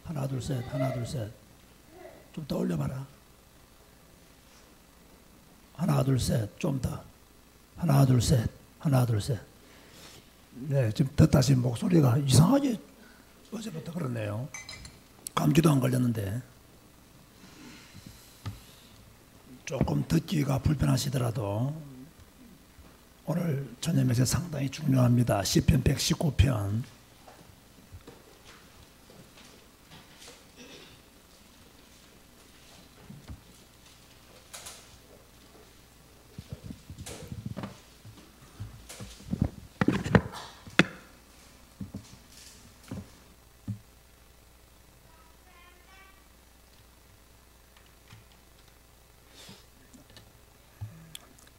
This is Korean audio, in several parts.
하나, 둘, 셋. 하나, 둘, 셋. 좀 더 올려봐라. 하나, 둘, 셋. 좀 더. 하나, 둘, 셋. 하나, 둘, 셋. 네, 지금 듣다 지금 목소리가 이상하게 어제부터 그렇네요. 감기도 안 걸렸는데. 조금 듣기가 불편하시더라도 오늘 저녁 메시지 상당히 중요합니다. 시편 119편.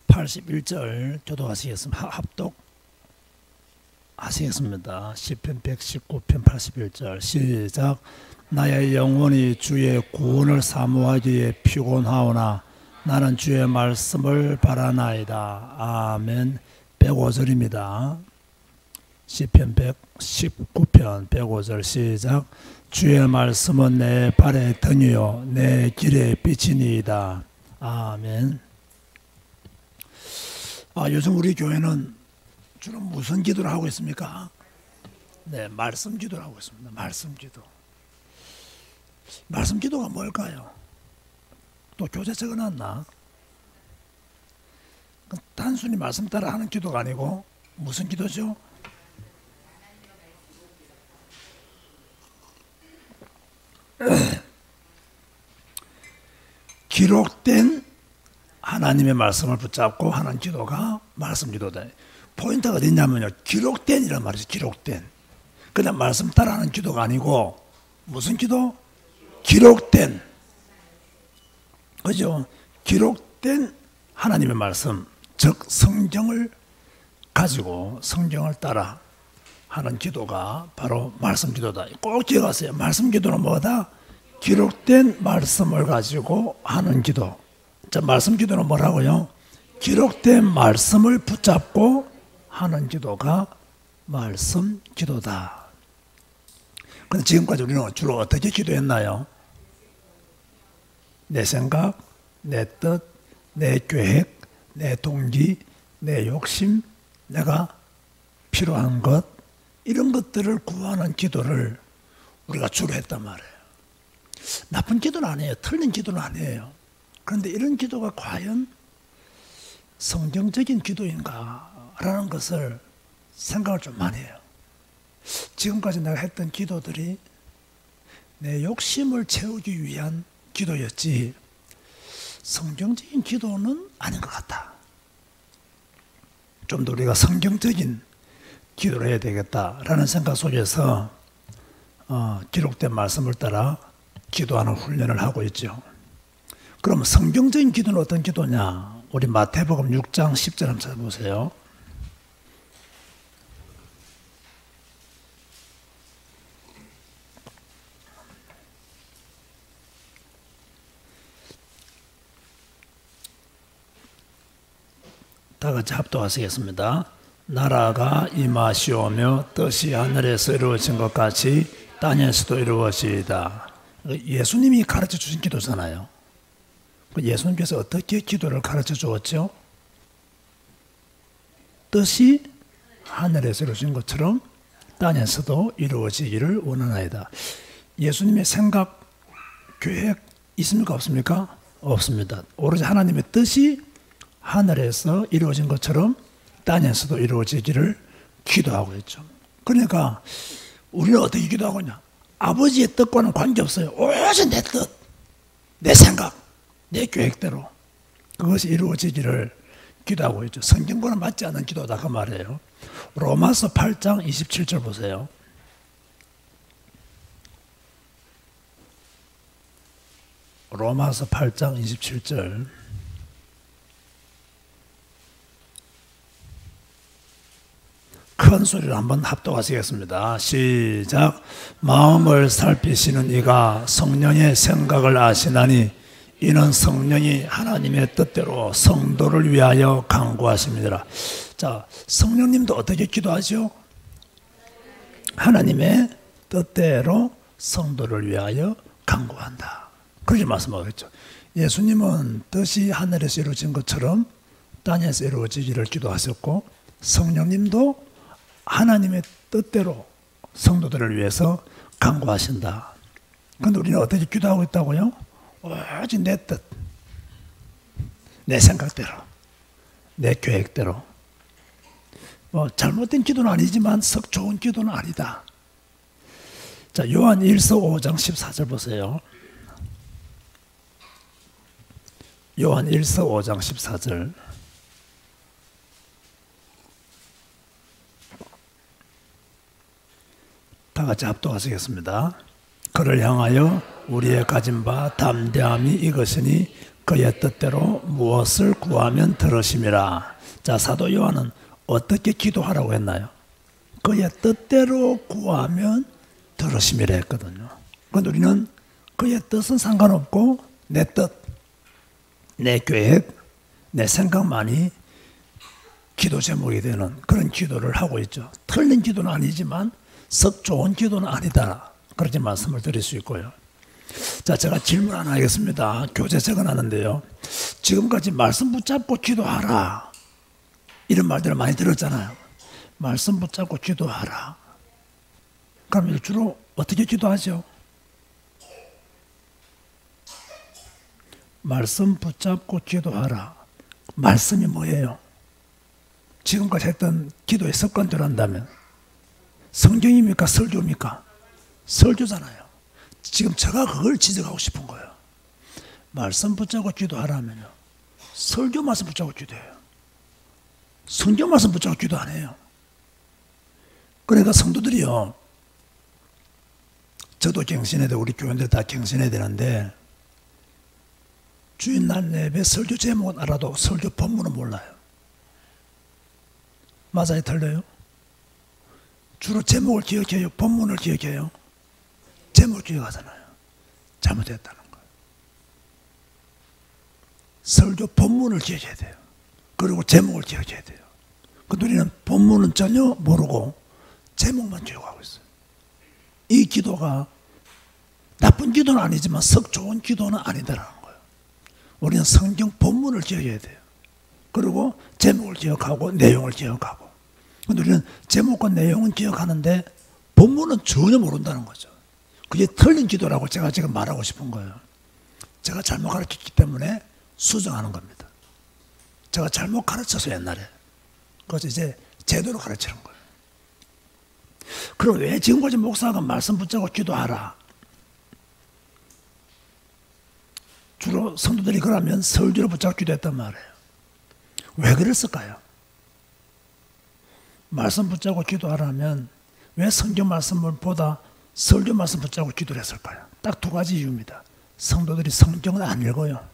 81절 교도하시겠습니다. 합독 하시겠습니다. 시편 119편 81절 시작. 나의 영혼이 주의 구원을 사모하기에 피곤하오나 나는 주의 말씀을 바라나이다. 아멘. 105절입니다. 시편 119편 105절 시작. 주의 말씀은 내 발의 등이요 내 길의 빛이니이다. 아멘. 요즘 우리 교회는 주로 무슨 기도를 하고 있습니까? 네, 말씀 기도를 하고 있습니다. 말씀 기도. 말씀 기도가 뭘까요? 또 교재 적어놨나? 단순히 말씀 따라 하는 기도가 아니고 무슨 기도죠? 기록된 하나님의 말씀을 붙잡고 하는 기도가 말씀 기도다. 포인트가 어디 있냐면요. 기록된이란 말이죠. 기록된. 그냥 말씀 따라 하는 기도가 아니고 무슨 기도? 기록된. 그죠? 기록된 하나님의 말씀, 즉 성경을 가지고 성경을 따라 하는 기도가 바로 말씀 기도다. 꼭 기억하세요. 말씀 기도는 뭐다? 기록된 말씀을 가지고 하는 기도. 자, 말씀 기도는 뭐라고요? 기록된 말씀을 붙잡고 하는 기도가 말씀 기도다. 근데 지금까지 우리는 주로 어떻게 기도했나요? 내 생각, 내 뜻, 내 계획, 내 동기, 내 욕심, 내가 필요한 것, 이런 것들을 구하는 기도를 우리가 주로 했단 말이에요. 나쁜 기도는 아니에요. 틀린 기도는 아니에요. 그런데 이런 기도가 과연 성경적인 기도인가라는 것을 생각을 좀 많이 해요. 지금까지 내가 했던 기도들이 내 욕심을 채우기 위한 기도였지 성경적인 기도는 아닌 것 같다. 좀 더 우리가 성경적인 기도를 해야 되겠다라는 생각 속에서 기록된 말씀을 따라 기도하는 훈련을 하고 있죠. 그럼 성경적인 기도는 어떤 기도냐? 우리 마태복음 6장 10절 한번 찾아보세요. 다 같이 합독하시겠습니다. 나라가 임하시오며 뜻이 하늘에서 이루어진 것 같이 땅에서도 이루어지이다. 예수님이 가르쳐 주신 기도잖아요. 예수님께서 어떻게 기도를 가르쳐 주었죠? 뜻이 하늘에서 이루어진 것처럼 땅에서도 이루어지기를 원하나이다. 예수님의 생각, 계획 있습니까? 없습니까? 없습니다. 오로지 하나님의 뜻이 하늘에서 이루어진 것처럼 땅에서도 이루어지기를 기도하고 있죠. 그러니까 우리는 어떻게 기도하고냐? 아버지의 뜻과는 관계없어요. 오로지 내 뜻, 내 생각, 내 계획대로 그것이 이루어지기를 기도하고 있죠. 성경과는 맞지 않는 기도다 그 말이에요. 로마서 8장 27절 보세요. 로마서 8장 27절. 큰 소리로 한번 합독하시겠습니다. 시작. 마음을 살피시는 이가 성령의 생각을 아시나니 이는 성령이 하나님의 뜻대로 성도를 위하여 간구하십니다. 자, 성령님도 어떻게 기도하죠? 하나님의 뜻대로 성도를 위하여 간구한다. 그렇게 말씀하고 있죠. 예수님은 뜻이 하늘에서 이루어진 것처럼 땅에서 이루어지기를 기도하셨고, 성령님도 하나님의 뜻대로 성도들을 위해서 간구하신다. 그런데 우리는 어떻게 기도하고 있다고요? 오직 내 뜻, 내 생각대로, 내 계획대로. 잘못된 기도는 아니지만 썩 좋은 기도는 아니다. 자, 요한 1서 5장 14절 보세요. 요한 1서 5장 14절. 다 같이 합독하시겠습니다. 그를 향하여 우리의 가진 바 담대함이 이것이니 그의 뜻대로 무엇을 구하면 들으심이라. 자, 사도 요한은 어떻게 기도하라고 했나요? 그의 뜻대로 구하면 들으심이라 했거든요. 그런데 우리는 그의 뜻은 상관없고 내 뜻, 내 계획, 내 생각만이 기도 제목이 되는 그런 기도를 하고 있죠. 틀린 기도는 아니지만 썩 좋은 기도는 아니다. 그렇게 말씀을 드릴 수 있고요. 자, 제가 질문 하나 하겠습니다. 교재 적어놨는데요. 지금까지 말씀 붙잡고 기도하라, 이런 말들을 많이 들었잖아요. 말씀 붙잡고 기도하라. 그럼 주로 어떻게 기도하죠? 말씀 붙잡고 기도하라. 말씀이 뭐예요? 지금까지 했던 기도의 습관대로 한다면 성경입니까? 설교입니까? 설교잖아요. 지금 제가 그걸 지적하고 싶은 거예요. 말씀 붙잡고 기도하라면요, 설교 말씀 붙잡고 기도해요. 성경 말씀 붙잡고 기도 안 해요. 그러니까 성도들이요, 저도 갱신해야 되고 우리 교인들 다 갱신해야 되는데, 주일날 예배 설교 제목은 알아도 설교 본문은 몰라요. 맞아요? 틀려요? 주로 제목을 기억해요? 본문을 기억해요? 제목을 기억하잖아요. 잘못했다는 거예요. 설교 본문을 기억해야 돼요. 그리고 제목을 기억해야 돼요. 근데 우리는 본문은 전혀 모르고 제목만 기억하고 있어요. 이 기도가 나쁜 기도는 아니지만 썩 좋은 기도는 아니다라는 거예요. 우리는 성경 본문을 기억해야 돼요. 그리고 제목을 기억하고 내용을 기억하고. 근데 우리는 제목과 내용은 기억하는데 본문은 전혀 모른다는 거죠. 그게 틀린 기도라고 제가 지금 말하고 싶은 거예요. 제가 잘못 가르쳤기 때문에 수정하는 겁니다. 제가 잘못 가르쳐서 옛날에. 그래서 이제 제대로 가르치는 거예요. 그럼 왜 지금까지 목사가 말씀 붙잡고 기도하라? 주로 성도들이 그러면 설교를 붙잡고 기도했단 말이에요. 왜 그랬을까요? 말씀 붙잡고 기도하라면 왜 성경 말씀을 보다 설교 말씀 붙잡고 기도를 했을까요? 딱 두 가지 이유입니다. 성도들이 성경을 안 읽어요.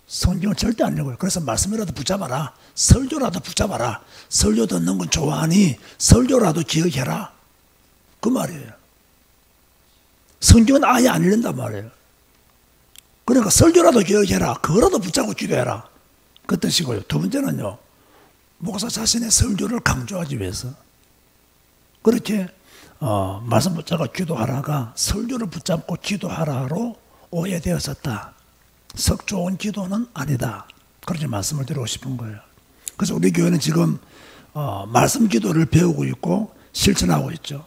성경을 절대 안 읽어요. 그래서 말씀이라도 붙잡아라. 설교라도 붙잡아라. 설교 듣는 건 좋아하니 설교라도 기억해라. 그 말이에요. 성경은 아예 안 읽는단 말이에요. 그러니까 설교라도 기억해라. 그거라도 붙잡고 기도해라. 그 뜻이고요. 두 번째는요, 목사 자신의 설교를 강조하기 위해서 그렇게 말씀 붙잡고 기도하라가 설교를 붙잡고 기도하라로 오해되어졌다. 썩 좋은 기도는 아니다. 그렇게 말씀을 드리고 싶은 거예요. 그래서 우리 교회는 지금 말씀 기도를 배우고 있고 실천하고 있죠.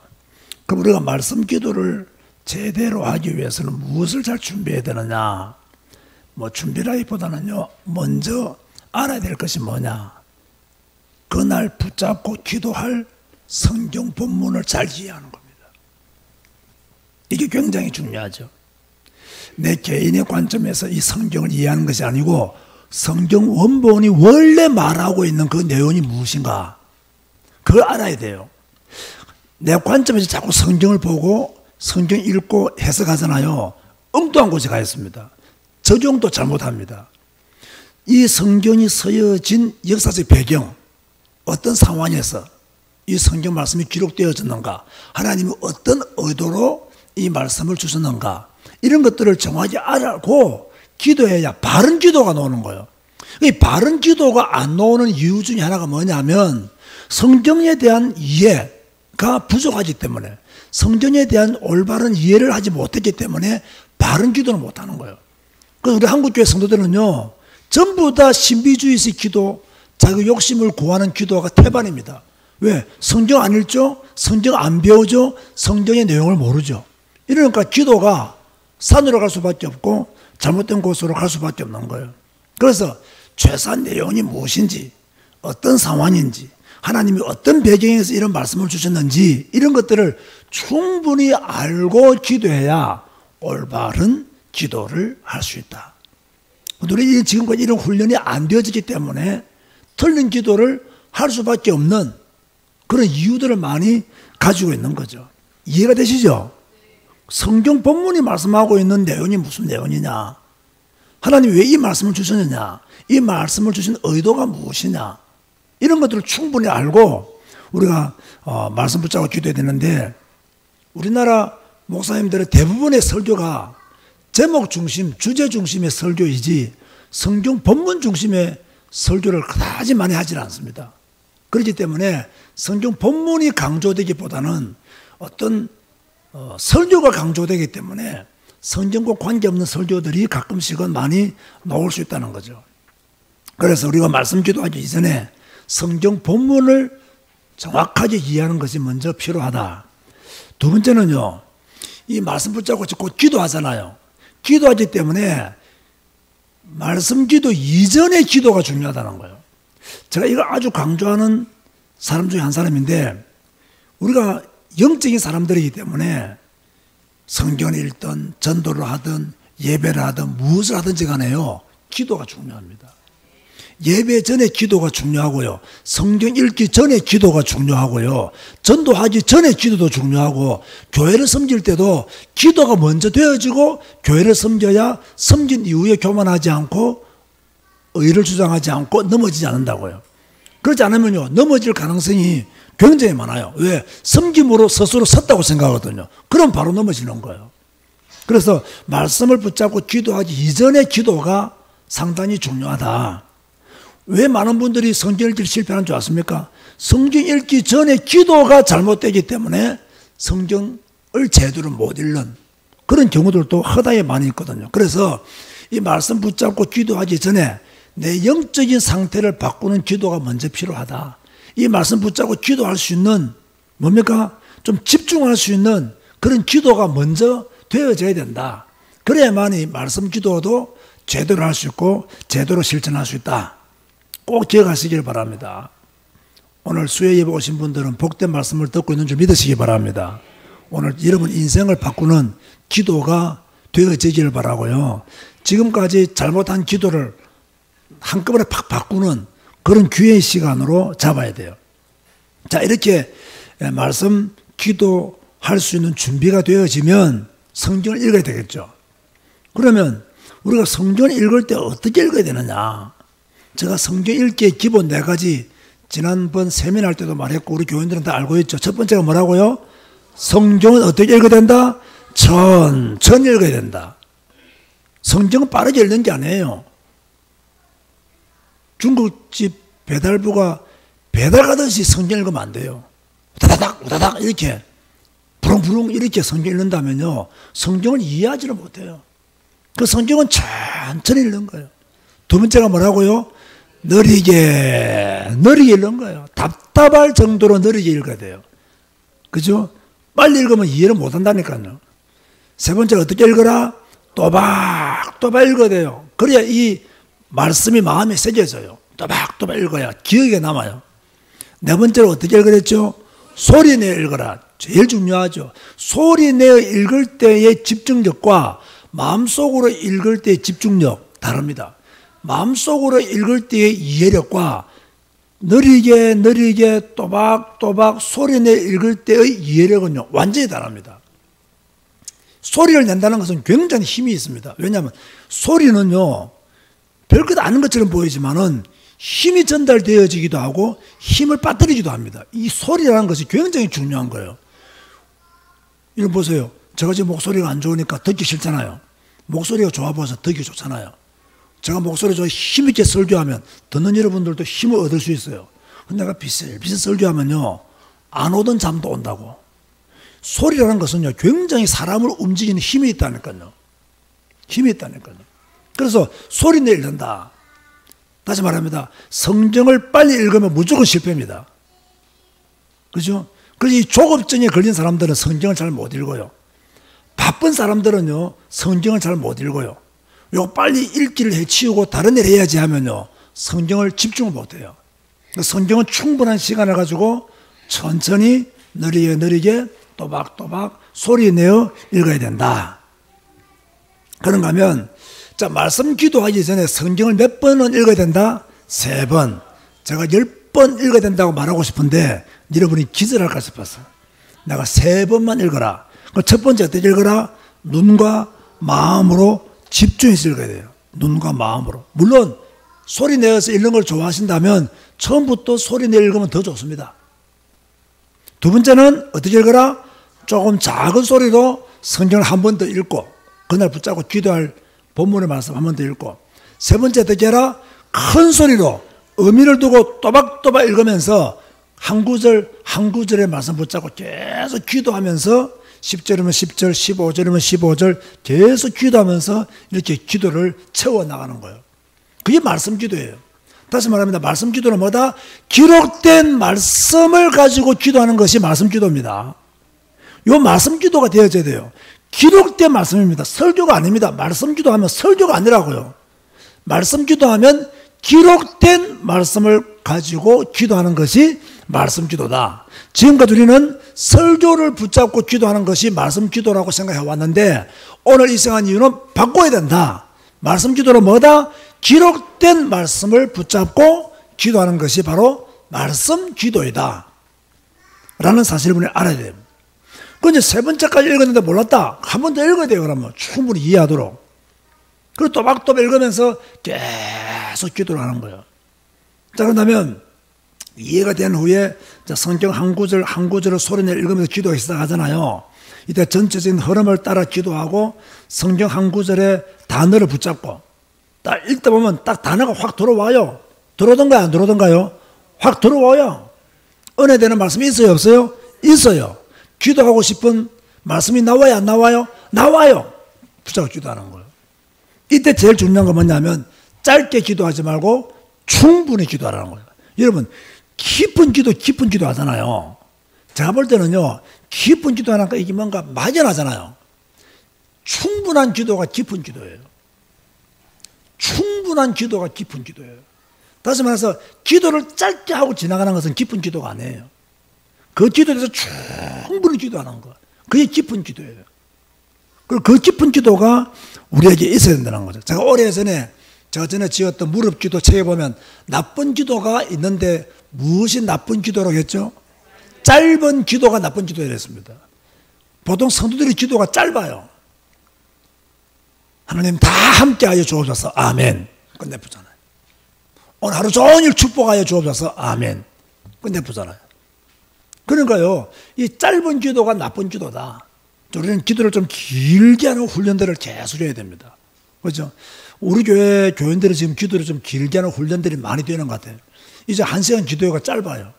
그럼 우리가 말씀 기도를 제대로 하기 위해서는 무엇을 잘 준비해야 되느냐? 뭐 준비라기보다는요, 먼저 알아야 될 것이 뭐냐? 그날 붙잡고 기도할 성경 본문을 잘 이해하는 겁니다. 이게 굉장히 중요하죠. 내 개인의 관점에서 이 성경을 이해하는 것이 아니고 성경 원본이 원래 말하고 있는 그 내용이 무엇인가, 그걸 알아야 돼요. 내 관점에서 자꾸 성경을 보고 성경 읽고 해석하잖아요. 엉뚱한 곳에 가 있습니다. 적용도 잘못합니다. 이 성경이 서여진 역사적 배경, 어떤 상황에서 이 성경 말씀이 기록되어졌는가, 하나님이 어떤 의도로 이 말씀을 주셨는가, 이런 것들을 정확히 알고 기도해야 바른 기도가 나오는 거예요. 이 바른 기도가 안 나오는 이유 중에 하나가 뭐냐면 성경에 대한 이해, 부족하기 때문에 성경에 대한 올바른 이해를 하지 못했기 때문에 바른 기도는 못하는 거예요. 그래서 우리 한국교회 성도들은요, 전부 다 신비주의식 기도, 자기 욕심을 구하는 기도가 태반입니다. 왜? 성경 안 읽죠? 성경 안 배우죠? 성경의 내용을 모르죠. 이러니까 기도가 산으로 갈 수밖에 없고 잘못된 곳으로 갈 수밖에 없는 거예요. 그래서 최소한 내용이 무엇인지, 어떤 상황인지, 하나님이 어떤 배경에서 이런 말씀을 주셨는지 이런 것들을 충분히 알고 기도해야 올바른 기도를 할 수 있다. 우리 지금까지 이런 훈련이 안 되어지기 때문에 틀린 기도를 할 수밖에 없는 그런 이유들을 많이 가지고 있는 거죠. 이해가 되시죠? 성경 본문이 말씀하고 있는 내용이 무슨 내용이냐? 하나님이 왜 이 말씀을 주셨느냐? 이 말씀을 주신 의도가 무엇이냐? 이런 것들을 충분히 알고 우리가 말씀 붙잡고 기도해야 되는데, 우리나라 목사님들의 대부분의 설교가 제목 중심, 주제 중심의 설교이지 성경 본문 중심의 설교를 그다지 많이 하지 않습니다. 그렇기 때문에 성경 본문이 강조되기보다는 어떤 설교가 강조되기 때문에 성경과 관계없는 설교들이 가끔씩은 많이 나올 수 있다는 거죠. 그래서 우리가 말씀 기도하기 이전에 성경 본문을 정확하게 이해하는 것이 먼저 필요하다. 두 번째는요, 이 말씀 붙잡고 곧 기도하잖아요. 기도하기 때문에 말씀 기도 이전의 기도가 중요하다는 거예요. 제가 이걸 아주 강조하는 사람 중에 한 사람인데, 우리가 영적인 사람들이기 때문에 성경을 읽든 전도를 하든 예배를 하든 무엇을 하든지 간에요, 기도가 중요합니다. 예배 전에 기도가 중요하고요, 성경 읽기 전에 기도가 중요하고요, 전도하기 전에 기도도 중요하고, 교회를 섬길 때도 기도가 먼저 되어지고 교회를 섬겨야 섬긴 이후에 교만하지 않고 의를 주장하지 않고 넘어지지 않는다고요. 그렇지 않으면요, 넘어질 가능성이 굉장히 많아요. 왜? 섬김으로 스스로 섰다고 생각하거든요. 그럼 바로 넘어지는 거예요. 그래서 말씀을 붙잡고 기도하기 이전의 기도가 상당히 중요하다. 왜 많은 분들이 성경 읽기 실패하는 줄 아십니까? 성경 읽기 전에 기도가 잘못되기 때문에 성경을 제대로 못 읽는 그런 경우들도 허다히 많이 있거든요. 그래서 이 말씀 붙잡고 기도하기 전에 내 영적인 상태를 바꾸는 기도가 먼저 필요하다. 이 말씀 붙잡고 기도할 수 있는 뭡니까? 좀 집중할 수 있는 그런 기도가 먼저 되어져야 된다. 그래야만 이 말씀 기도도 제대로 할 수 있고 제대로 실천할 수 있다. 꼭 기억하시길 바랍니다. 오늘 수요 예배 오신 분들은 복된 말씀을 듣고 있는 줄 믿으시기 바랍니다. 오늘 여러분 인생을 바꾸는 기도가 되어지길 바라고요. 지금까지 잘못한 기도를 한꺼번에 팍 바꾸는 그런 기회의 시간으로 잡아야 돼요. 자, 이렇게 말씀 기도할 수 있는 준비가 되어지면 성경을 읽어야 되겠죠. 그러면 우리가 성경을 읽을 때 어떻게 읽어야 되느냐? 제가 성경 읽기의 기본 4가지 지난번 세미나할 때도 말했고 우리 교인들은 다 알고 있죠. 첫 번째가 뭐라고요? 성경은 어떻게 읽어야 된다? 천천히 읽어야 된다. 성경은 빠르게 읽는 게 아니에요. 중국집 배달부가 배달 가듯이 성경 읽으면 안 돼요. 우다다닥 우다닥 이렇게 부릉부릉 이렇게 성경 읽는다면요, 성경을 이해하지를 못해요. 그 성경은 천천히 읽는 거예요. 두 번째가 뭐라고요? 느리게 읽는 거예요. 답답할 정도로 느리게 읽어야 돼요. 그죠? 빨리 읽으면 이해를 못한다니까요. 세 번째가 어떻게 읽어라? 또박또박 읽어야 돼요. 그래야 이 말씀이 마음에 새겨져요. 또박또박 읽어야 기억에 남아요. 네 번째로 어떻게 읽으랬죠? 소리내어 읽어라. 제일 중요하죠. 소리내어 읽을 때의 집중력과 마음속으로 읽을 때의 집중력 다릅니다. 마음속으로 읽을 때의 이해력과 느리게 또박또박 소리내어 읽을 때의 이해력은요, 완전히 다릅니다. 소리를 낸다는 것은 굉장히 힘이 있습니다. 왜냐하면 소리는요, 별것 아닌 것처럼 보이지만은 힘이 전달되어지기도 하고 힘을 빠뜨리기도 합니다. 이 소리라는 것이 굉장히 중요한 거예요. 이거 보세요. 제가 지금 목소리가 안 좋으니까 듣기 싫잖아요. 목소리가 좋아 보여서 듣기 좋잖아요. 제가 목소리 좋아 힘있게 설교하면 듣는 여러분들도 힘을 얻을 수 있어요. 근데 내가 비슷 설교하면요, 안 오던 잠도 온다고. 소리라는 것은요, 굉장히 사람을 움직이는 힘이 있다니까요. 힘이 있다니까요. 그래서 소리내 읽는다. 다시 말합니다. 성경을 빨리 읽으면 무조건 실패입니다. 그죠? 그래서 이 조급증에 걸린 사람들은 성경을 잘 못 읽어요. 바쁜 사람들은요, 성경을 잘 못 읽어요. 요 빨리 읽기를 해치우고 다른 일 해야지 하면요, 성경을 집중을 못 해요. 성경은 충분한 시간을 가지고 천천히 느리게 또박또박 소리내어 읽어야 된다. 그런가 하면, 자, 말씀 기도하기 전에 성경을 몇 번은 읽어야 된다? 3번. 제가 10번 읽어야 된다고 말하고 싶은데 여러분이 기절할까 싶었어요. 내가 3번만 읽어라. 첫 번째 어떻게 읽어라? 눈과 마음으로 집중해서 읽어야 돼요. 눈과 마음으로. 물론 소리 내어서 읽는 걸 좋아하신다면 처음부터 소리 내어 읽으면 더 좋습니다. 두 번째는 어떻게 읽어라? 조금 작은 소리로 성경을 한 번 더 읽고 그날 붙잡고 기도할 본문의 말씀 한 번 더 읽고, 세 번째 어떻게 해라? 큰 소리로 의미를 두고 또박또박 읽으면서 한 구절 한 구절의 말씀 붙잡고 계속 기도하면서 10절이면 10절, 15절이면 15절 계속 기도하면서 이렇게 기도를 채워나가는 거예요. 그게 말씀 기도예요. 다시 말합니다. 말씀 기도는 뭐다? 기록된 말씀을 가지고 기도하는 것이 말씀 기도입니다. 요 말씀 기도가 되어져야 돼요. 기록된 말씀입니다. 설교가 아닙니다. 말씀 기도하면 설교가 아니라고요. 말씀 기도하면 기록된 말씀을 가지고 기도하는 것이 말씀 기도다. 지금까지 우리는 설교를 붙잡고 기도하는 것이 말씀 기도라고 생각해 왔는데 오늘 이 생한 이유는 바꿔야 된다. 말씀 기도는 뭐다? 기록된 말씀을 붙잡고 기도하는 것이 바로 말씀 기도이다 라는 사실을 우리는 알아야 돼요. 그런데 세 번째까지 읽었는데 몰랐다. 한 번 더 읽어야 돼요. 그러면 충분히 이해하도록. 그리고 또박또박 읽으면서 계속 기도를 하는 거예요. 자, 그렇다면 이해가 된 후에 성경 한 구절 한 구절을 소리내어 읽으면서 기도하기 시작하잖아요. 이때 전체적인 흐름을 따라 기도하고 성경 한 구절의 단어를 붙잡고 딱 읽다 보면 딱 단어가 확 들어와요. 들어오던가요? 안 들어오던가요? 확 들어와요. 은혜되는 말씀이 있어요? 없어요? 있어요. 기도하고 싶은 말씀이 나와요? 안 나와요? 나와요. 붙잡고 기도하는 거예요. 이때 제일 중요한 건 뭐냐면 짧게 기도하지 말고 충분히 기도하라는 거예요. 여러분, 깊은 기도 하잖아요. 제가 볼 때는요, 깊은 기도하니까 이게 뭔가 막연하잖아요. 충분한 기도가 깊은 기도예요. 충분한 기도가 깊은 기도예요. 다시 말해서 기도를 짧게 하고 지나가는 것은 깊은 기도가 아니에요. 그 기도에 대해서 충분히 기도하는 거, 그게 깊은 기도예요. 그리고 그 깊은 기도가 우리에게 있어야 된다는 거죠. 제가 오래전에 제가 전에 지었던 무릎 기도 책에 보면 나쁜 기도가 있는데 무엇이 나쁜 기도라고 했죠? 짧은 기도가 나쁜 기도였습니다. 보통 성도들의 기도가 짧아요. 하나님 다 함께하여 주옵소서. 아멘. 끝내보잖아요. 오늘 하루 종일 축복하여 주옵소서. 아멘. 끝내보잖아요. 그러니까요, 이 짧은 기도가 나쁜 기도다. 우리는 기도를 좀 길게 하는 훈련들을 계속 해야 됩니다. 그렇죠? 우리 교회 교인들은 지금 기도를 좀 길게 하는 훈련들이 많이 되는 것 같아요. 이제 1시간 기도회가 짧아요.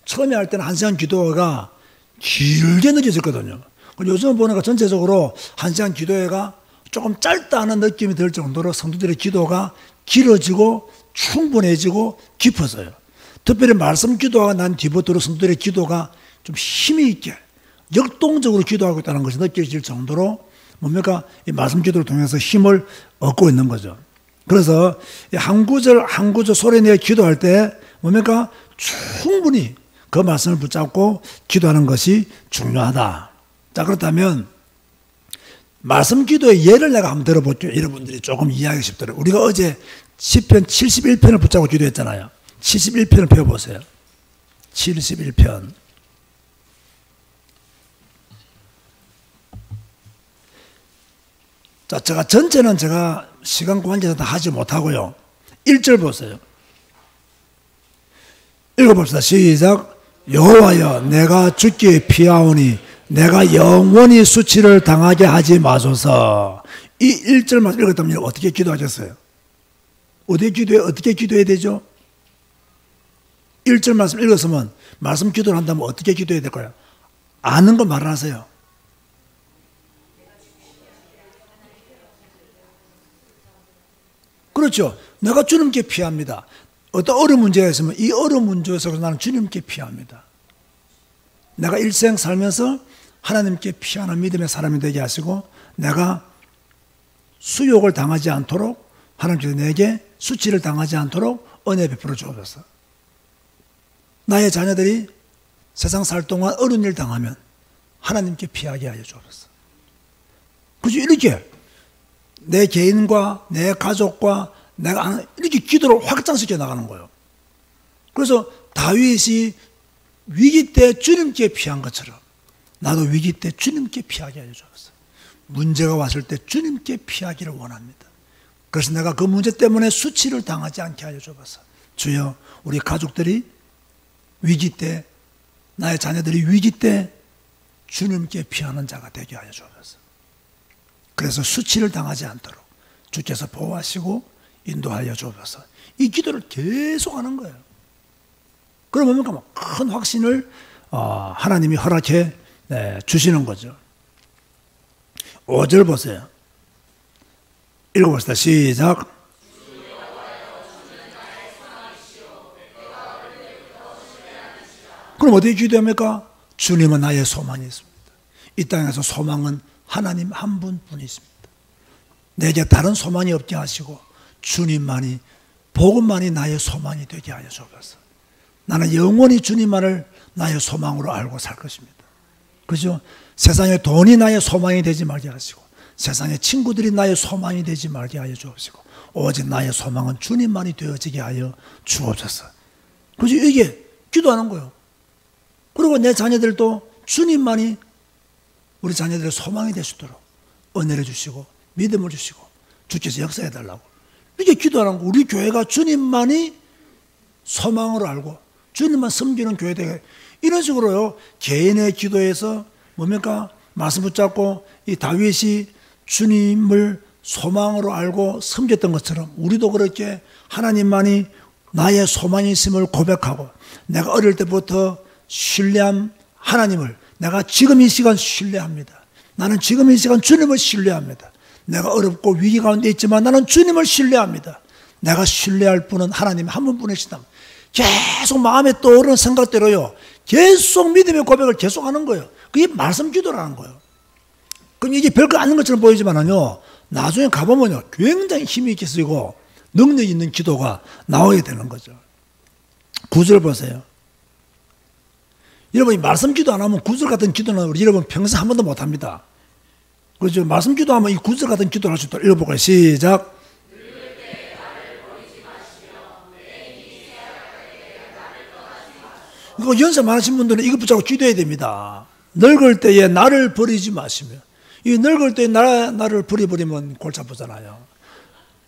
처음에 할 때는 1시간 기도회가 길게 느껴졌거든요. 요즘 보니까 전체적으로 1시간 기도회가 조금 짧다는 느낌이 들 정도로 성도들의 기도가 길어지고 충분해지고 깊어져요. 특별히 말씀 기도가 난 뒤부터로 성도들의 기도가 좀 힘이 있게 역동적으로 기도하고 있다는 것이 느껴질 정도로 뭡니까? 이 말씀 기도를 통해서 힘을 얻고 있는 거죠. 그래서 한 구절 한 구절 소리내어 기도할 때 뭡니까? 충분히 그 말씀을 붙잡고 기도하는 것이 중요하다. 자, 그렇다면 말씀 기도의 예를 내가 한번 들어볼게요. 여러분들이 조금 이해하기 쉽도록. 우리가 어제 시편 71편을 붙잡고 기도했잖아요. 71편을 펴보세요. 71편. 자, 제가 전체는 제가 시간 관계에서 다 하지 못하고요. 1절 보세요. 읽어봅시다. 시작. 여호와여, 내가 죽기 피하오니 내가 영원히 수치를 당하게 하지 마소서. 이 1절만 읽었다면 어떻게 기도하셨어요? 어떻게 기도해야 되죠? 1절 말씀 읽었으면 말씀 기도를 한다면 어떻게 기도해야 될까요? 아는 거 말하세요. 그렇죠. 내가 주님께 피합니다. 어떤 어려운 문제가 있으면 이 어려운 문제에서 나는 주님께 피합니다. 내가 일생 살면서 하나님께 피하는 믿음의 사람이 되게 하시고 내가 수욕을 당하지 않도록 하나님께서 내게 수치를 당하지 않도록 은혜 베풀어 주옵소서. 나의 자녀들이 세상 살 동안 어려운 일 당하면 하나님께 피하게 하여 주옵소서. 그래서 이렇게 내 개인과 내 가족과 내가 이렇게 기도를 확장시켜 나가는 거예요. 그래서 다윗이 위기 때 주님께 피한 것처럼 나도 위기 때 주님께 피하게 하여 주옵소서. 문제가 왔을 때 주님께 피하기를 원합니다. 그래서 내가 그 문제 때문에 수치를 당하지 않게 하여 주옵소서. 주여, 우리 가족들이 위기 때, 나의 자녀들이 위기 때 주님께 피하는 자가 되게 하여 주옵소서. 그래서 수치를 당하지 않도록 주께서 보호하시고 인도하여 주옵소서. 이 기도를 계속 하는 거예요. 그러면 뭡니까? 큰 확신을 하나님이 허락해 주시는 거죠. 5절 보세요. 읽어봅시다. 시작. 그럼 어떻게 기도합니까? 주님은 나의 소망이 있습니다. 이 땅에서 소망은 하나님 한 분뿐이십니다. 내게 다른 소망이 없게 하시고 주님만이, 복음만이 나의 소망이 되게 하여 주옵소서. 나는 영원히 주님만을 나의 소망으로 알고 살 것입니다. 그죠? 세상에 돈이 나의 소망이 되지 말게 하시고 세상에 친구들이 나의 소망이 되지 말게 하여 주옵시고 오직 나의 소망은 주님만이 되어지게 하여 주옵소서. 그죠? 이게 기도하는 거예요. 그리고 내 자녀들도 주님만이 우리 자녀들의 소망이 되시도록 은혜를 주시고 믿음을 주시고 주께서 역사해 달라고 이렇게 기도하는 거. 우리 교회가 주님만이 소망으로 알고 주님만 섬기는 교회 되게 이런 식으로요. 개인의 기도에서 뭡니까? 말씀 붙잡고 이 다윗이 주님을 소망으로 알고 섬겼던 것처럼 우리도 그렇게 하나님만이 나의 소망이심을 고백하고 내가 어릴 때부터 신뢰한 하나님을 내가 지금 이 시간 신뢰합니다. 나는 지금 이 시간 주님을 신뢰합니다. 내가 어렵고 위기 가운데 있지만 나는 주님을 신뢰합니다. 내가 신뢰할 분은 하나님 한 분뿐이시다. 계속 마음에 떠오르는 생각대로요. 계속 믿음의 고백을 계속하는 거예요. 그게 말씀 기도라는 거예요. 그럼 이게 별거 아닌 것처럼 보이지만요. 나중에 가보면요. 굉장히 힘이 있게 쓰이고 능력 있는 기도가 나오게 되는 거죠. 9절 보세요. 여러분, 말씀 기도 안 하면 9절 같은 기도는 우리 여러분 평생 한 번도 못 합니다. 그렇죠? 말씀 기도하면 이 9절 같은 기도를 할 수 있도록 읽어볼까요? 시작. 이거 연세 많으신 분들은 이것 붙잡고 기도해야 됩니다. 늙을 때에 나를 버리지 마시며. 이 늙을 때에 나를 버려버리면 골치 아프잖아요.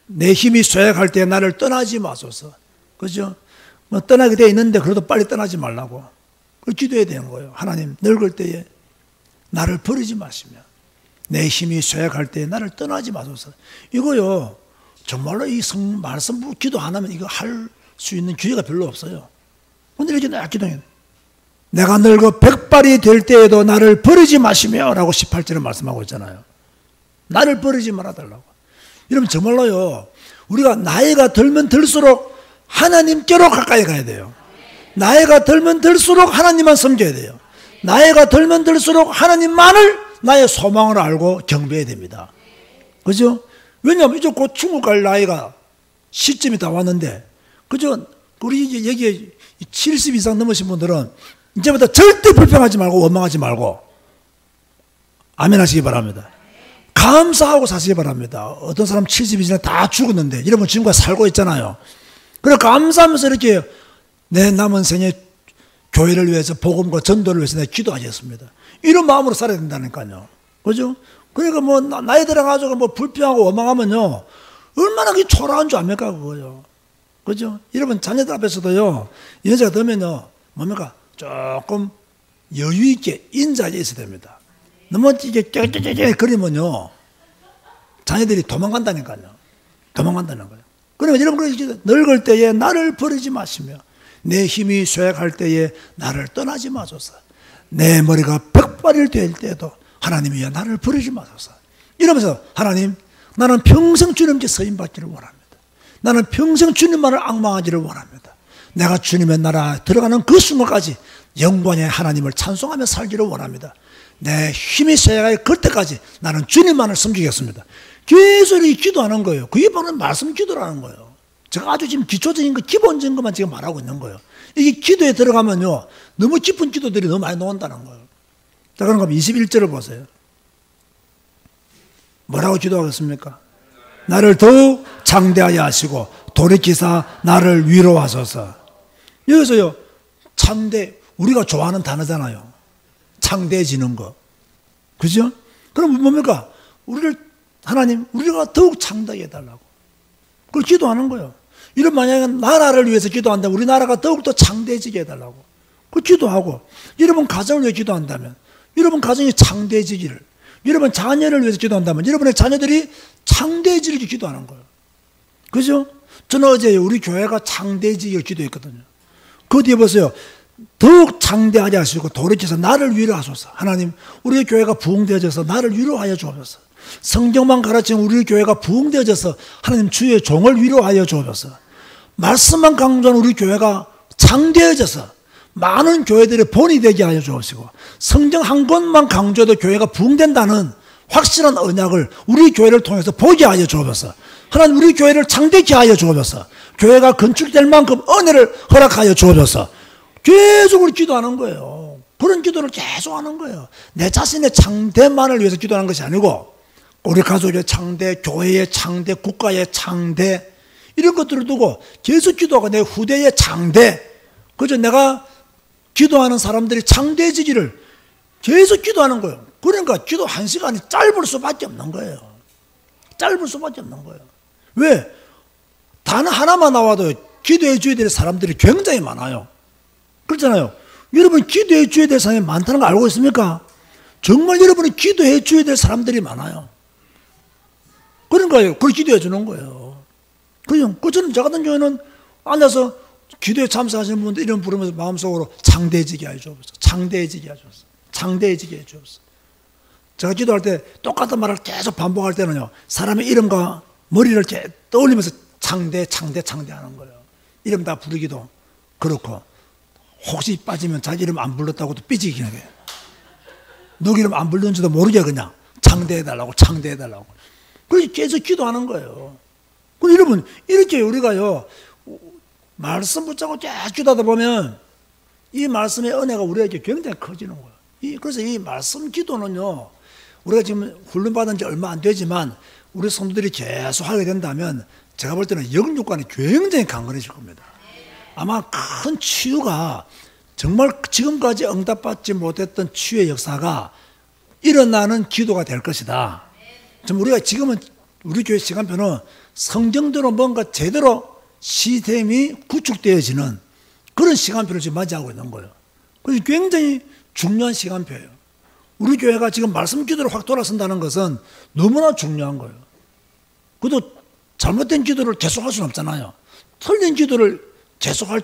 내 힘이 쇠약할 때에 나를 떠나지 마소서. 그죠? 뭐 떠나게 돼 있는데 그래도 빨리 떠나지 말라고. 그걸 기도해야 되는 거예요. 하나님, 늙을 때에 나를 버리지 마시며 내 힘이 쇠약할 때에 나를 떠나지 마소서. 이거요, 정말로 이 말씀 기도 안 하면 이거 할 수 있는 기회가 별로 없어요. 근데 이렇게 내가 기도해. 내가 늙어 백발이 될 때에도 나를 버리지 마시며 라고 18절에 말씀하고 있잖아요. 나를 버리지 말아달라고. 여러분, 정말로요, 우리가 나이가 들면 들수록 하나님께로 가까이 가야 돼요. 나이가 들면 들수록 하나님만 섬겨야 돼요. 나이가 들면 들수록 하나님만을 나의 소망을 알고 경배해야 됩니다. 그죠? 왜냐하면 이제 곧 중국 갈 나이가 시점이 다 왔는데, 그죠? 우리 여기에 70 이상 넘으신 분들은 이제부터 절대 불평하지 말고 원망하지 말고 아멘 하시기 바랍니다. 감사하고 사시기 바랍니다. 어떤 사람 70 이상 다 죽었는데 여러분 지금까지 살고 있잖아요. 그래 감사하면서 이렇게 내 남은 생에 교회를 위해서 복음과 전도를 위해서 내가 기도하겠습니다. 이런 마음으로 살아야 된다니까요. 그죠? 그러니까 뭐 나이 들어가지고 뭐 불평하고 원망하면요 얼마나 그게 초라한 줄 압니까 그거요. 그죠? 여러분 자녀들 앞에서도요 연세가 들면요 뭡니까? 조금 여유 있게 인자하게 있어야 됩니다. 너무 이게 깨깨깨깨 그러면요 자녀들이 도망간다니까요. 도망간다는 거예요. 그러면 여러분 늙을 때에 나를 버리지 마시며 내 힘이 쇠약할 때에 나를 떠나지 마소서. 내 머리가 벽발이 될 때에도 하나님이여 나를 버리지 마소서. 이러면서 하나님, 나는 평생 주님께 서임받기를 원합니다. 나는 평생 주님만을 앙망하기를 원합니다. 내가 주님의 나라에 들어가는 그 순간까지 영광의 하나님을 찬송하며 살기를 원합니다. 내 힘이 쇠약할 그때까지 나는 주님만을 섬기겠습니다. 계속 이렇게 기도하는 거예요. 그게 바로 말씀 기도라는 거예요. 제가 아주 지금 기초적인 거, 기본적인 것만 지금 말하고 있는 거예요. 이게 기도에 들어가면요, 너무 깊은 기도들이 너무 많이 나온다는 거예요. 자, 그런 거면 21절을 보세요. 뭐라고 기도하겠습니까? 나를 더욱 창대하여 하시고 돌이키사 나를 위로하소서. 여기서요, 창대, 우리가 좋아하는 단어잖아요. 창대해지는 거. 그죠? 그럼 뭡니까? 하나님, 우리가 더욱 창대하게 해달라고. 그걸 기도하는 거예요. 이런 만약에 나라를 위해서 기도한다면 우리나라가 더욱더 창대해지게 해달라고. 그걸 기도하고, 여러분 가정을 위해 기도한다면, 여러분 가정이 창대해지기를, 여러분 자녀를 위해서 기도한다면 여러분의 자녀들이 창대해지기를 기도하는 거예요. 그죠? 저는 어제 우리 교회가 창대해지기를 기도했거든요. 그 뒤에 보세요. 더욱 창대하게 하시고 돌이켜서 나를 위로하소서. 하나님, 우리 교회가 부흥되어져서 나를 위로하여 주옵소서. 성경만 가르치는 우리 교회가 부흥되어져서 하나님 주의 종을 위로하여 주옵소서. 말씀만 강조하는 우리 교회가 창대해져서 많은 교회들의 본이 되게 하여 주옵시고, 성경 한 권만 강조해도 교회가 부흥된다는 확실한 언약을 우리 교회를 통해서 보게 하여 주옵소서. 하나님, 우리 교회를 창대케 하여 주옵소서. 교회가 건축될 만큼 은혜를 허락하여 주옵소서. 계속 우리 기도하는 거예요. 그런 기도를 계속 하는 거예요. 내 자신의 창대만을 위해서 기도하는 것이 아니고, 우리 가족의 창대, 교회의 창대, 국가의 창대, 이런 것들을 두고 계속 기도하고 내 후대의 창대, 그저 내가 기도하는 사람들이 창대해지기를 계속 기도하는 거예요. 그러니까 기도 한 시간이 짧을 수밖에 없는 거예요. 짧을 수밖에 없는 거예요. 왜? 단 하나만 나와도 기도해 줘야 될 사람들이 굉장히 많아요. 그렇잖아요. 여러분 기도해 줘야 될 사람이 많다는 거 알고 있습니까? 정말 여러분이 기도해 줘야 될 사람들이 많아요. 그러니까요. 그걸 기도해 주는 거예요. 그냥 저는 저 같은 경우에는 앉아서 기도에 참석하시는 분들 이름 부르면서 마음속으로 창대해지게 해 주옵소서. 창대해지게 해 주옵소서. 창대해지게 해 주옵소서. 제가 기도할 때 똑같은 말을 계속 반복할 때는요, 사람의 이름과 머리를 이렇게 떠올리면서 창대 하는 거예요. 이름 다 부르기도 그렇고, 혹시 빠지면 자기 이름 안 불렀다고도 삐지게 해요. 누구 이름 안 불렀는지도 모르게 그냥 창대해달라고. 그래서 계속 기도하는 거예요. 그럼 여러분, 이렇게 우리가요, 말씀 붙잡고 쭉 기도하다 보면 이 말씀의 은혜가 우리에게 굉장히 커지는 거예요. 그래서 이 말씀 기도는요, 우리가 지금 훈련받은 지 얼마 안 되지만 우리 성도들이 계속 하게 된다면 제가 볼 때는 영육간이 굉장히 강건해질 겁니다. 아마 큰 치유가, 정말 지금까지 응답받지 못했던 치유의 역사가 일어나는 기도가 될 것이다. 우리가 지금은 우리 교회 시간표는 성경대로 뭔가 제대로 시스템이 구축되어지는 그런 시간표를 지금 맞이하고 있는 거예요. 그래서 굉장히 중요한 시간표예요. 우리 교회가 지금 말씀 기도를 확 돌아선다는 것은 너무나 중요한 거예요. 그래도 잘못된 기도를 계속할 수는 없잖아요. 틀린 기도를 계속할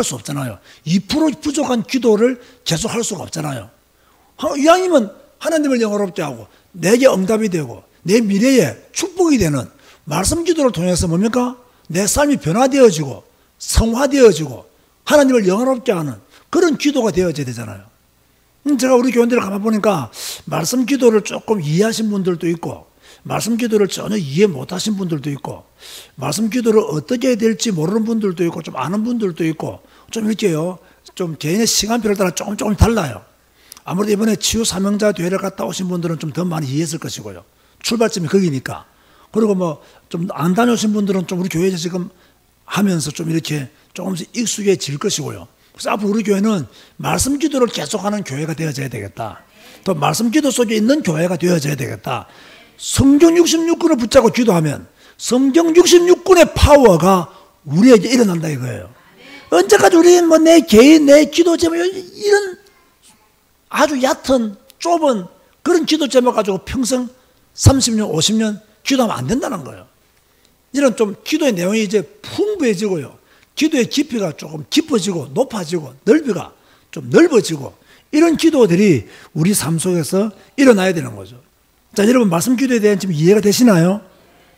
수 없잖아요. 2% 부족한 기도를 계속할 수가 없잖아요. 이왕이면 하나님을 영화롭게 하고 내게 응답이 되고 내 미래에 축복이 되는 말씀 기도를 통해서 뭡니까? 내 삶이 변화되어지고 성화되어지고 하나님을 영화롭게 하는 그런 기도가 되어져야 되잖아요. 제가 우리 교원들을 가만보니까 말씀 기도를 조금 이해하신 분들도 있고, 말씀 기도를 전혀 이해 못하신 분들도 있고, 말씀 기도를 어떻게 해야 될지 모르는 분들도 있고, 좀 아는 분들도 있고, 좀 이렇게요, 좀 개인의 시간표를 따라 조금 달라요. 아무래도 이번에 치유 사명자 대회를 갔다 오신 분들은 좀 더 많이 이해했을 것이고요. 출발점이 거기니까. 그리고 뭐 좀 안 다녀오신 분들은 좀 우리 교회에서 지금 하면서 좀 이렇게 조금씩 익숙해질 것이고요. 그래서 앞으로 우리 교회는 말씀 기도를 계속하는 교회가 되어져야 되겠다. 또 말씀 기도 속에 있는 교회가 되어져야 되겠다. 성경 66권을 붙잡고 기도하면 성경 66권의 파워가 우리에게 일어난다 이거예요. 언제까지 우리는 뭐 내 개인, 내 기도 제목 이런 아주 얕은 좁은 그런 기도 제목 가지고 평생 30년, 50년 기도하면 안 된다는 거예요. 이런 좀 기도의 내용이 이제 풍부해지고요. 기도의 깊이가 조금 깊어지고 높아지고 넓이가 좀 넓어지고 이런 기도들이 우리 삶 속에서 일어나야 되는 거죠. 자, 여러분 말씀 기도에 대한 지금 이해가 되시나요?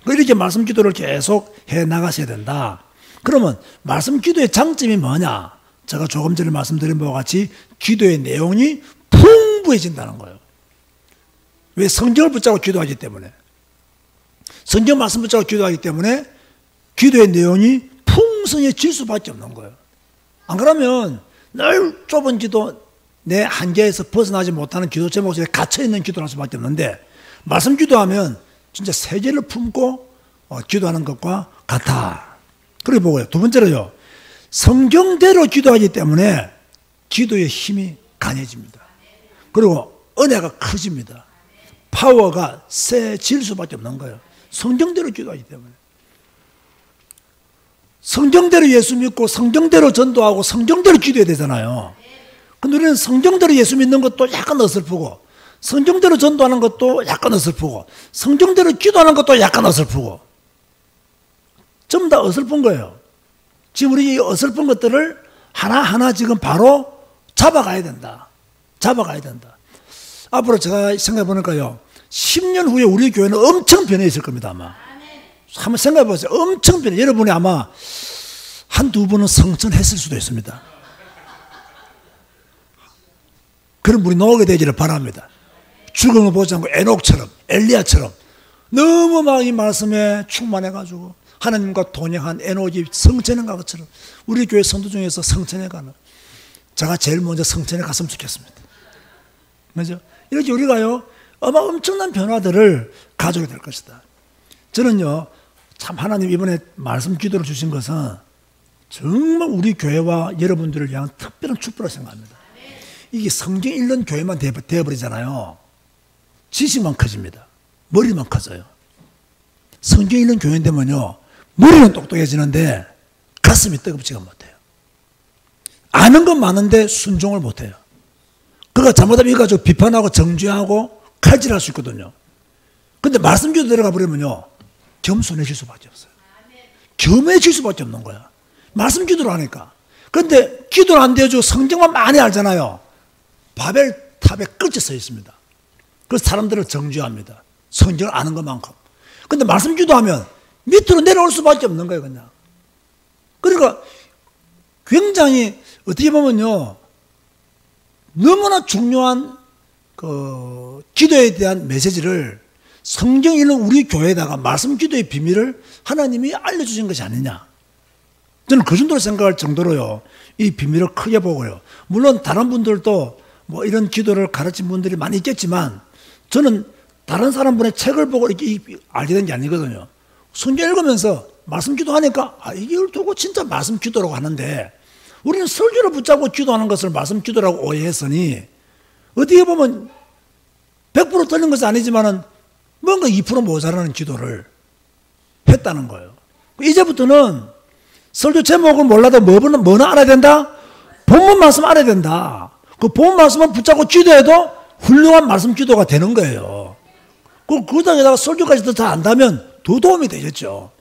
이렇게 말씀 기도를 계속 해 나가셔야 된다. 그러면 말씀 기도의 장점이 뭐냐? 제가 조금 전에 말씀드린 바와 같이 기도의 내용이 풍부해진다는 거예요. 왜? 성경을 붙잡고 기도하기 때문에. 성경 말씀 붙잡고 기도하기 때문에 기도의 내용이 풍성해질 수밖에 없는 거예요. 안 그러면 늘 좁은 기도, 내 한계에서 벗어나지 못하는 기도 제목 속에 갇혀있는 기도를 할 수밖에 없는데 말씀 기도하면 진짜 세계를 품고 기도하는 것과 같아. 그렇게 보고요. 두 번째로요. 성경대로 기도하기 때문에 기도의 힘이 강해집니다. 그리고 은혜가 커집니다. 파워가 세질 수밖에 없는 거예요. 성경대로 기도하기 때문에. 성경대로 예수 믿고 성경대로 전도하고 성경대로 기도해야 되잖아요. 근데 우리는 성경대로 예수 믿는 것도 약간 어설프고 성경대로 전도하는 것도 약간 어설프고 성경대로 기도하는 것도 약간 어설프고 전부 다 어설픈 거예요. 지금 우리 이 어설픈 것들을 하나하나 지금 바로 잡아가야 된다. 잡아가야 된다. 앞으로 제가 생각해 보니까요. 10년 후에 우리 교회는 엄청 변해 있을 겁니다. 아마. 한번 생각해 보세요. 엄청 변해. 여러분이 아마 한두 번은 성천했을 수도 있습니다. 그런 분이 나오게 되기를 바랍니다. 죽음을 보지 않고 에녹처럼 엘리야처럼 너무 막 이 말씀에 충만해가지고 하나님과 동행한 에녹이 성천에 간 것처럼 우리 교회 선도 중에서 성천에 가는 제가 제일 먼저 성천에 갔으면 좋겠습니다. 그죠? 이렇게 우리가요 아마 엄청난 변화들을 가져오게 될 것이다. 저는요 참 하나님 이번에 말씀 기도를 주신 것은 정말 우리 교회와 여러분들을 위한 특별한 축복을 생각합니다. 이게 성경 읽는 교회만 되어버리잖아요. 지식만 커집니다. 머리만 커져요. 성경 읽는 교회 되면요 머리는 똑똑해지는데 가슴이 뜨겁지가 못해요. 아는 건 많은데 순종을 못해요. 그가 잘못하면 이거 가지고 비판하고 정죄하고 칼질할 수 있거든요. 근데 말씀 기도 들어가 버리면요 겸손해질 수밖에 없어요. 겸해질 수밖에 없는 거야. 말씀 기도를 하니까. 근데 기도를 안 되어주고 성경만 많이 알잖아요. 바벨 탑에 끝이 서 있습니다. 그래서 사람들을 정죄합니다. 성경을 아는 것만큼. 근데 말씀 기도하면 밑으로 내려올 수밖에 없는 거예요, 그냥. 그러니까 굉장히 어떻게 보면요, 너무나 중요한 그 기도에 대한 메시지를 성경 읽는 우리 교회에다가 말씀 기도의 비밀을 하나님이 알려주신 것이 아니냐. 저는 그 정도로 생각할 정도로요, 이 비밀을 크게 보고요. 물론 다른 분들도 뭐 이런 기도를 가르친 분들이 많이 있겠지만 저는 다른 사람분의 책을 보고 이렇게 알게 된 게 아니거든요. 성경 읽으면서 말씀 기도하니까 이걸 두고 진짜 말씀 기도라고 하는데 우리는 설교를 붙잡고 기도하는 것을 말씀 기도라고 오해했으니 어떻게 보면 100% 틀린 것은 아니지만은 뭔가 2% 모자라는 기도를 했다는 거예요. 이제부터는 설교 제목을 몰라도 뭐는 알아야 된다? 본문 말씀 알아야 된다. 그 본문 말씀을 붙잡고 기도해도 훌륭한 말씀 기도가 되는 거예요. 그 당에다가 설교까지 더 안다면 더 도움이 되겠죠.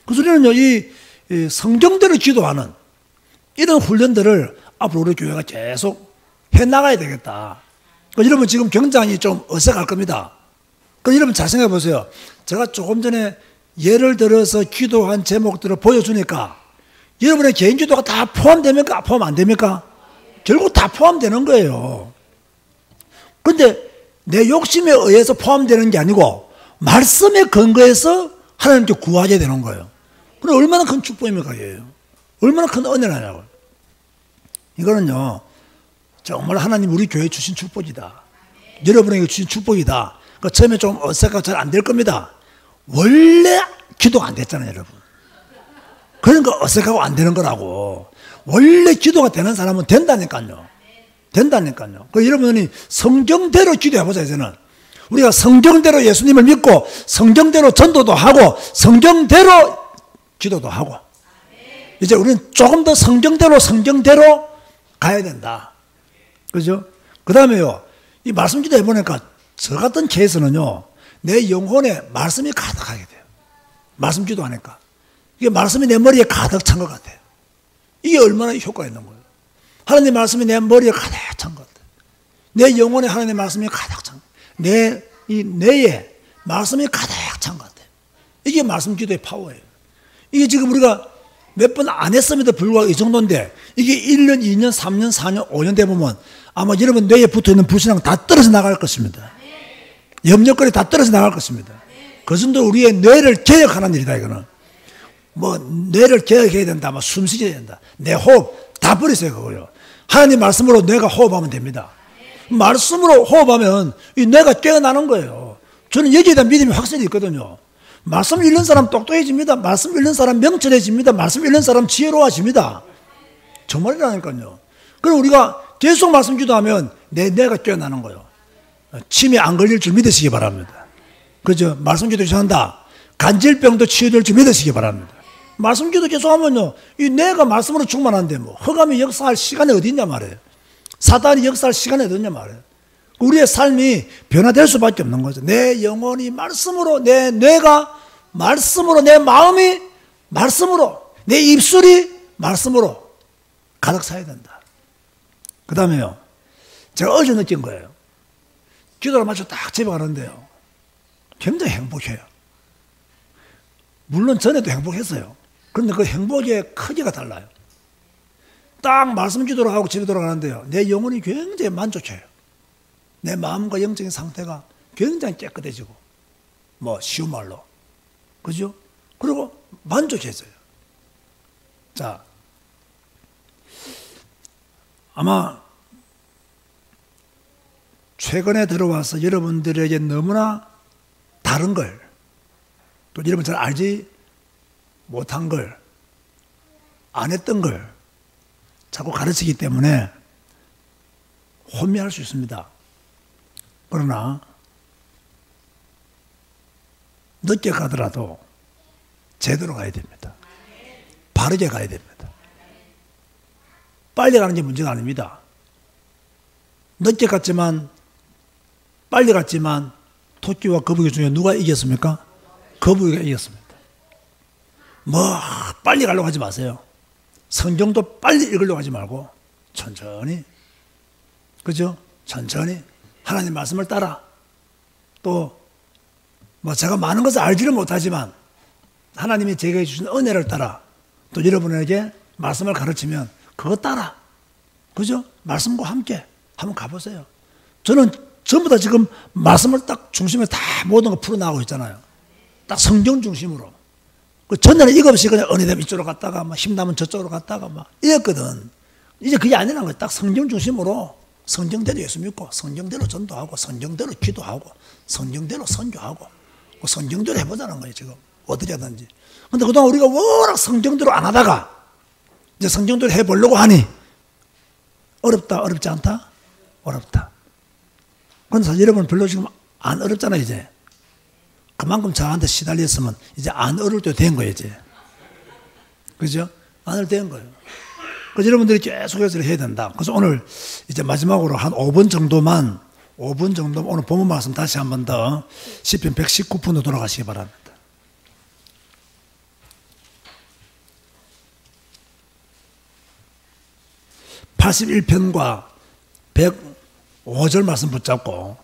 그래서 우리는요, 이 성경대로 기도하는 이런 훈련들을 앞으로 우리 교회가 계속 해나가야 되겠다. 그러니까 여러분 지금 굉장히 좀 어색할 겁니다. 그러니까 여러분 잘 생각해 보세요. 제가 조금 전에 예를 들어서 기도한 제목들을 보여주니까 여러분의 개인 기도가 다 포함됩니까? 포함 안 됩니까? 결국 다 포함되는 거예요. 그런데 내 욕심에 의해서 포함되는 게 아니고 말씀에 근거해서 하나님께 구하게 되는 거예요. 그럼 얼마나 큰 축복입니까? 이게요. 얼마나 큰 은혜냐고요. 이거는요 정말 하나님 우리 교회에 주신 축복이다. 여러분에게 주신 축복이다. 그러니까 처음에 좀 어색하고 잘 안 될 겁니다. 원래 기도가 안 됐잖아요, 여러분. 그러니까 어색하고 안 되는 거라고. 원래 기도가 되는 사람은 된다니까요. 된다니까요. 그 여러분이 성경대로 기도해보자, 이제는. 우리가 성경대로 예수님을 믿고, 성경대로 전도도 하고, 성경대로 기도도 하고. 이제 우리는 조금 더 성경대로 가야 된다. 그죠? 그 다음에요, 이 말씀 기도 해보니까, 저 같은 케이스는요, 내 영혼에 말씀이 가득하게 돼요. 말씀 기도하니까. 이게 말씀이 내 머리에 가득 찬 것 같아요. 이게 얼마나 효과가 있는 거예요. 하나님의 말씀이 내 머리에 가득 찬 것 같아요. 내 영혼에 하나님의 말씀이 가득 찬 것 같아요. 이 뇌에 말씀이 가득 찬 것 같아요. 이게 말씀 기도의 파워예요. 이게 지금 우리가 몇 번 안 했음에도 불구하고 이 정도인데 이게 1년, 2년, 3년, 4년, 5년 되보면 아마 여러분 뇌에 붙어있는 불신앙 다 떨어져 나갈 것입니다. 염려거리 다 떨어져 나갈 것입니다. 그 정도 우리의 뇌를 개혁하는 일이다. 이거는 뭐 뇌를 개혁해야 된다, 뭐 숨쉬게 된다, 내 호흡 다 버리세요. 그거요. 하나님 말씀으로 뇌가 호흡하면 됩니다. 말씀으로 호흡하면 이 뇌가 깨어나는 거예요. 저는 여기에 대한 믿음이 확실히 있거든요. 말씀 읽는 사람 똑똑해집니다. 말씀 읽는 사람 명철해집니다. 말씀 읽는 사람 지혜로워집니다. 정말이라니까요. 그럼 우리가 계속 말씀 기도하면 뇌가 깨어나는 거예요. 침에 안 걸릴 줄 믿으시기 바랍니다. 그죠? 말씀 기도 시작한다. 간질병도 치유될 줄 믿으시기 바랍니다. 말씀 기도 계속하면요, 이 뇌가 말씀으로 충만한데 뭐 흑암이 역사할 시간이 어디 있냐 말이에요. 사단이 역사할 시간이 어디 있냐 말이에요. 우리의 삶이 변화될 수밖에 없는 거죠. 내 영혼이 말씀으로, 내 뇌가 말씀으로, 내 마음이 말씀으로, 내 입술이 말씀으로 가득 차야 된다. 그 다음에요, 제가 어제 느낀 거예요. 기도를 마치고 딱 집에 가는데요, 굉장히 행복해요. 물론 전에도 행복했어요. 그런데 그 행복의 크기가 달라요. 딱 말씀 기도를 하고 집에 돌아가는데요, 내 영혼이 굉장히 만족해요. 내 마음과 영적인 상태가 굉장히 깨끗해지고, 뭐 쉬운 말로, 그죠? 그리고 만족해져요. 자, 아마 최근에 들어와서 여러분들에게 너무나 다른 걸, 또 여러분 잘 알지 못한 걸, 안 했던 걸 자꾸 가르치기 때문에 혼미할 수 있습니다. 그러나 늦게 가더라도 제대로 가야 됩니다. 바르게 가야 됩니다. 빨리 가는 게 문제가 아닙니다. 늦게 갔지만, 빨리 갔지만 토끼와 거북이 중에 누가 이겼습니까? 거북이가 이겼습니다. 뭐 빨리 가려고 하지 마세요. 성경도 빨리 읽으려고 하지 말고 천천히, 그죠? 천천히 하나님 말씀을 따라, 또 뭐 제가 많은 것을 알지는 못하지만 하나님이 제게 주신 은혜를 따라 또 여러분에게 말씀을 가르치면 그거 따라, 그죠? 말씀과 함께 한번 가보세요. 저는 전부 다 지금 말씀을 딱 중심에 다 모든 거 풀어나가고 있잖아요. 딱 성경 중심으로. 그 전에는 이거 없이 그냥 은혜되면 이쪽으로 갔다가 막 힘나면 저쪽으로 갔다가 막 이랬거든. 이제 그게 아니라는 거예요. 딱 성경 중심으로, 성경대로 예수 믿고 성경대로 전도하고 성경대로 기도하고 성경대로 선교하고 성경대로 해보자는 거예요. 지금 어떻게 하든지. 근데 그동안 우리가 워낙 성경대로 안 하다가 이제 성경대로 해보려고 하니 어렵다, 어렵지 않다? 어렵다. 그런데 사실 여러분 별로 지금 안 어렵잖아요. 이제 그만큼 저한테 시달렸으면 이제 안 어려울 때 된 거예요. 이제, 그죠? 안 어려울 때 된 거예요. 그래서 여러분들이 계속해서 해야 된다. 그래서 오늘 이제 마지막으로 한 5분 정도만 오늘 본문 말씀 다시 한 번 더 시편 119편으로 돌아가시기 바랍니다. (81편과) 105절 말씀 붙잡고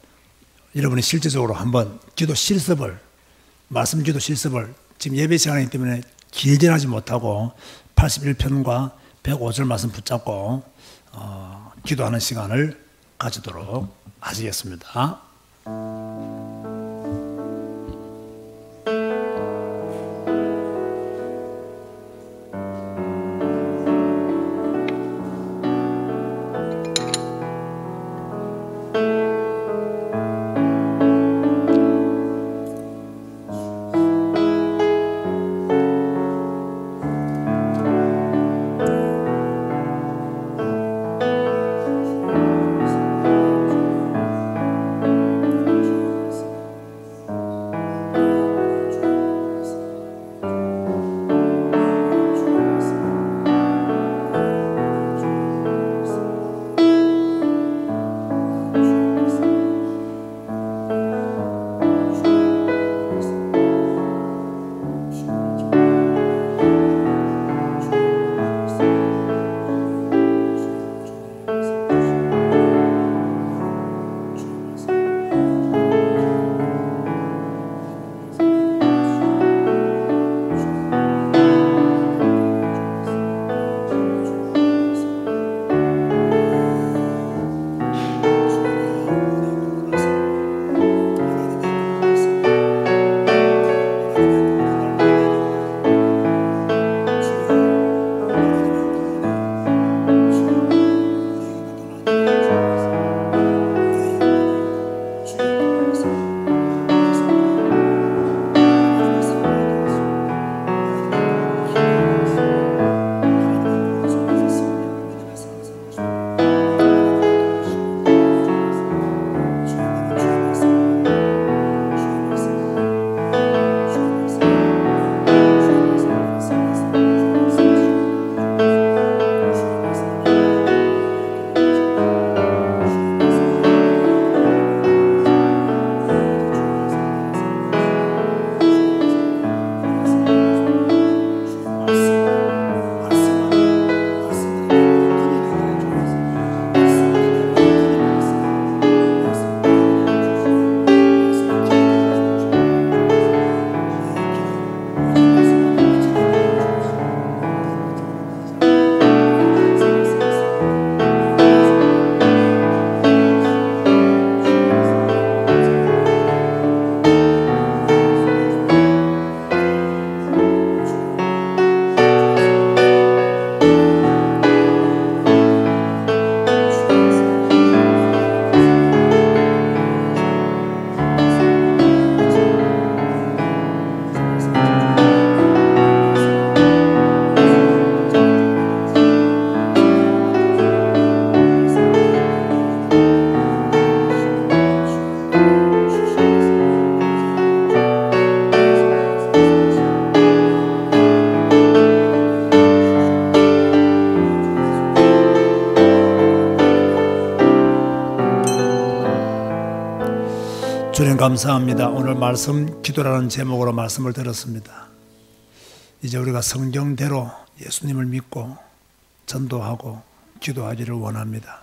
여러분이 실제적으로 한번 기도 실습을, 말씀 기도 실습을, 지금 예배 시간이기 때문에 길게 하지 못하고 81편과 105절 말씀 붙잡고 기도하는 시간을 가지도록 하시겠습니다. 주님 감사합니다. 오늘 말씀 기도라는 제목으로 말씀을 들었습니다. 이제 우리가 성경대로 예수님을 믿고 전도하고 기도하기를 원합니다.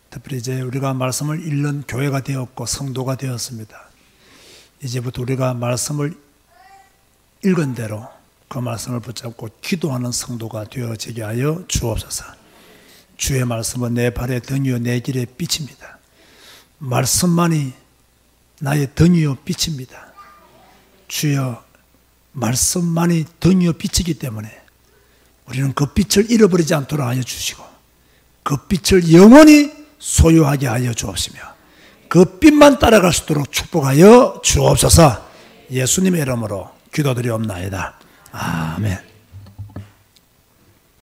특별히 이제 우리가 말씀을 읽는 교회가 되었고 성도가 되었습니다. 이제부터 우리가 말씀을 읽은 대로 그 말씀을 붙잡고 기도하는 성도가 되어지게 하여 주옵소서. 주의 말씀은 내 발의 등이요 내 길의 빛입니다. 말씀만이 나의 등이요 빛입니다. 주여, 말씀만이 등이요 빛이기 때문에 우리는 그 빛을 잃어버리지 않도록 하여 주시고 그 빛을 영원히 소유하게 하여 주옵시며 그 빛만 따라갈 수 있도록 축복하여 주옵소서. 예수님의 이름으로 기도드리옵나이다. 아멘.